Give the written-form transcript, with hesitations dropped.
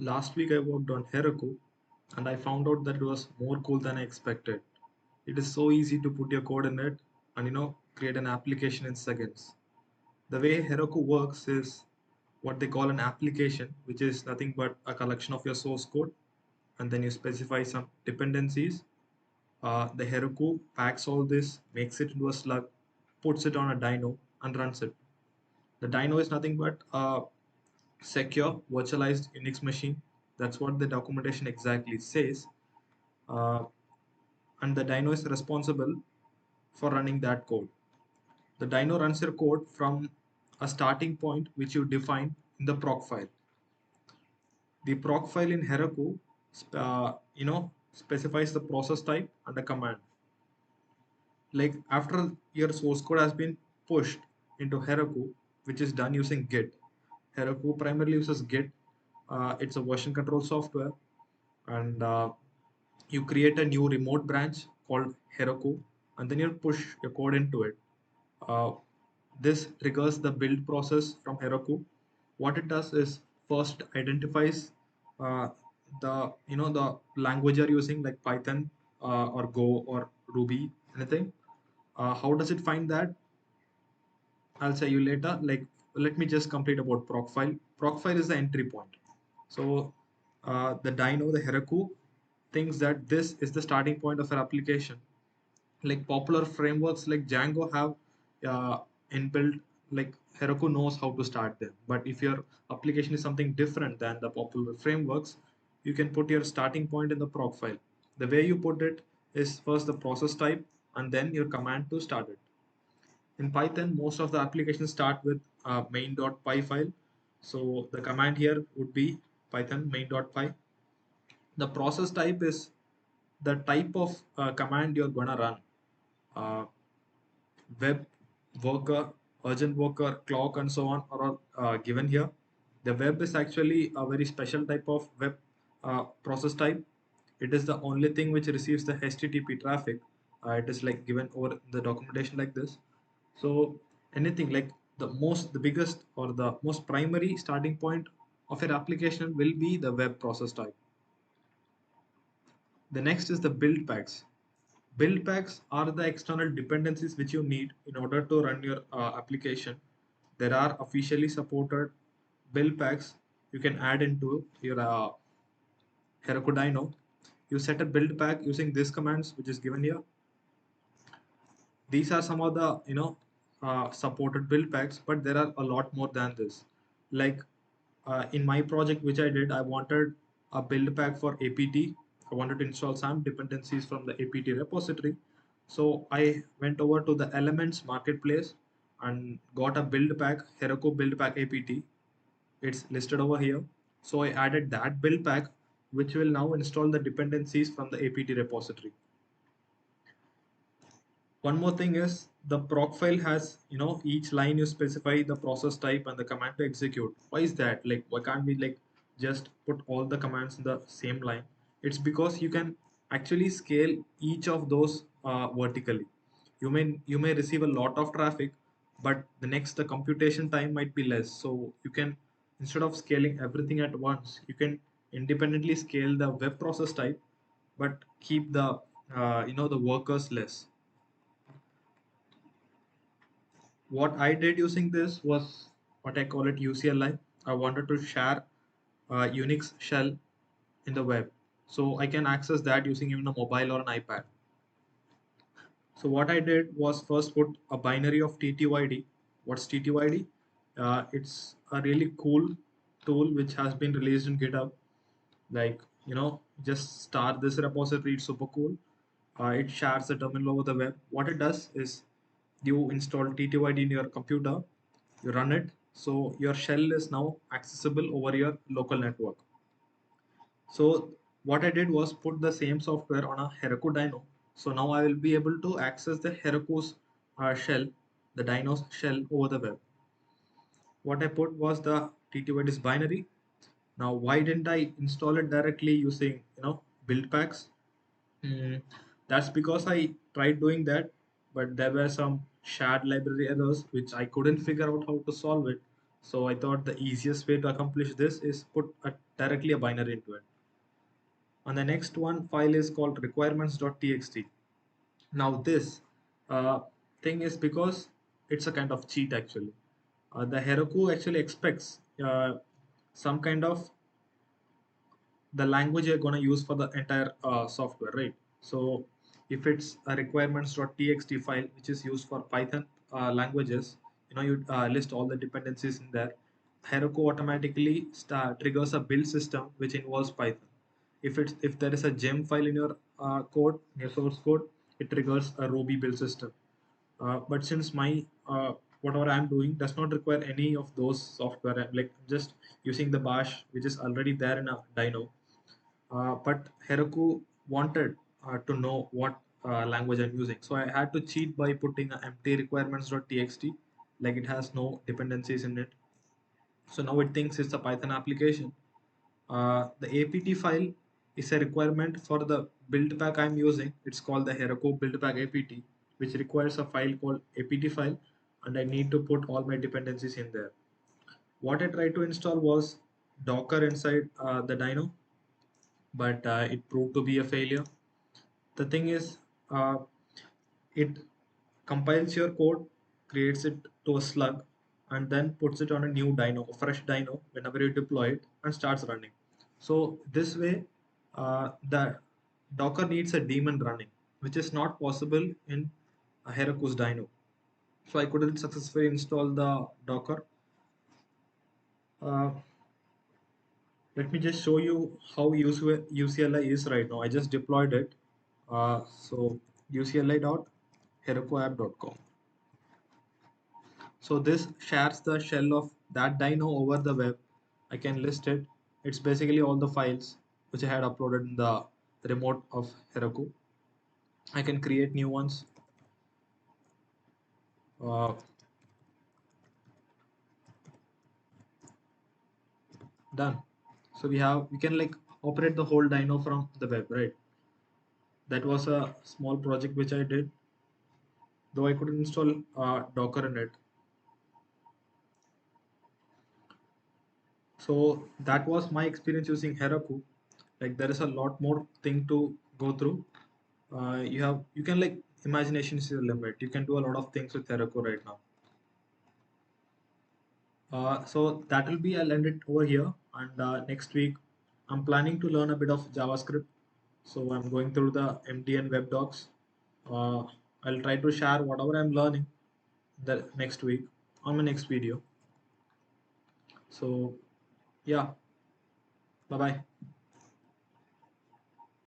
Last week I worked on Heroku and I found out that it was more cool than I expected. It is so easy to put your code in it and create an application in seconds. The way Heroku works is what they call an application, which is nothing but a collection of your source code, and then you specify some dependencies. The Heroku packs all this, makes it into a slug, puts it on a dyno, and runs it. The dyno is nothing but a secure virtualized Unix machine. That's what the documentation exactly says. Uh, and the dyno is responsible for running that code. The dyno runs your code from a starting point which you define in the proc file. The proc file in Heroku, specifies the process type and the command. Like after your source code has been pushed into Heroku, which is done using Git. Heroku primarily uses Git. It's a version control software, and you create a new remote branch called Heroku, and then you push your code into it. Uh, this triggers the build process from Heroku. What it does is first identifies uh, the language you're using, like Python or Go or Ruby, anything. How does it find that? I'll say you later. Like, let me just complete about Procfile. Procfile is the entry point. So the Dyno, the Heroku, thinks that this is the starting point of our application. Like popular frameworks like Django have inbuilt, like Heroku knows how to start them. But if your application is something different than the popular frameworks, you can put your starting point in the Procfile. The way you put it is first the process type and then your command to start it. In Python, most of the applications start with main.py file. So the command here would be Python main.py. The process type is the type of command you're gonna run. Uh, Web, worker, urgent worker, clock, and so on are all given here. The web is actually a very special type of web process type. It is the only thing which receives the HTTP traffic. It is like given over the documentation like this. So anything like the biggest or the most primary starting point of your application will be the web process type. The next is the build packs. Build packs are the external dependencies which you need in order to run your application. There are officially supported build packs you can add into your Heroku Dyno. You set a build pack using these commands, which is given here. These are some of the supported build packs, but there are a lot more than this. Like in my project which I did, I wanted a build pack for apt. I wanted to install some dependencies from the apt repository. So I went over to the elements marketplace and got a build pack, Heroku build pack apt. It's listed over here. So I added that build pack, which will now install the dependencies from the apt repository. One more thing is the proc file has, each line you specify the process type and the command to execute. Why is that? Like, why can't we like just put all the commands in the same line? It's because you can actually scale each of those vertically. You may receive a lot of traffic, but the computation time might be less. So you can, instead of scaling everything at once, you can independently scale the web process type, but keep the the workers less. What I did using this was what I call it UCLI. I wanted to share Unix shell in the web. So I can access that using even a mobile or an iPad. So what I did was first put a binary of TTYD. What's TTYD? It's a really cool tool which has been released in GitHub. Like, just start this repository, it's super cool. It shares the terminal over the web. What it does is you install TTYD in your computer, you run it, so your shell is now accessible over your local network. So what I did was put the same software on a Heroku Dyno. So now I will be able to access the Heroku's shell, the Dyno's shell over the web. What I put was the TTYD's binary. Now, why didn't I install it directly using build packs? Mm, that's because I tried doing that, but there were some shared library errors which I couldn't figure out how to solve it. So I thought the easiest way to accomplish this is put a directly a binary into it. And the next one file is called requirements.txt. Now this uh, thing is because it's a kind of cheat actually. The Heroku actually expects some kind of the language you're going to use for the entire software, right? So if it's a requirements.txt file which is used for Python languages, you list all the dependencies in there. Heroku automatically triggers a build system which involves Python. If there is a gem file in your code, in your source code, it triggers a Ruby build system. But since my whatever I'm doing does not require any of those software, I'm like just using the bash which is already there in a dyno. But Heroku wanted to know what language I'm using. So I had to cheat by putting a empty requirements.txt, like it has no dependencies in it. So now it thinks it's a Python application. The apt file is a requirement for the build pack I'm using. It's called the Heroku build pack apt, which requires a file called apt file, and I need to put all my dependencies in there. What I tried to install was Docker inside the dyno, but it proved to be a failure. The thing is, uh, it compiles your code, creates it to a slug, and then puts it on a new dyno, a fresh dyno, whenever you deploy it, and starts running. So this way, the Docker needs a daemon running, which is not possible in a Heroku's dyno. So I couldn't successfully install the Docker. Uh, Let me just show you how UCLI is right now. I just deployed it. So ucli.herokuapp.com. So this shares the shell of that dyno over the web. I can list it. It's basically all the files which I had uploaded in the remote of Heroku. I can create new ones. Uh, Done. So we can like operate the whole dyno from the web, right? That was a small project which I did, though I couldn't install Docker in it. So that was my experience using Heroku. Like there is a lot more thing to go through. You can like imagination is your limit. You can do a lot of things with Heroku right now. So that will be, I'll end it over here. And next week, I'm planning to learn a bit of JavaScript. So I'm going through the MDN web docs. Uh, I'll try to share whatever I'm learning the next week on my next video. So yeah, bye bye.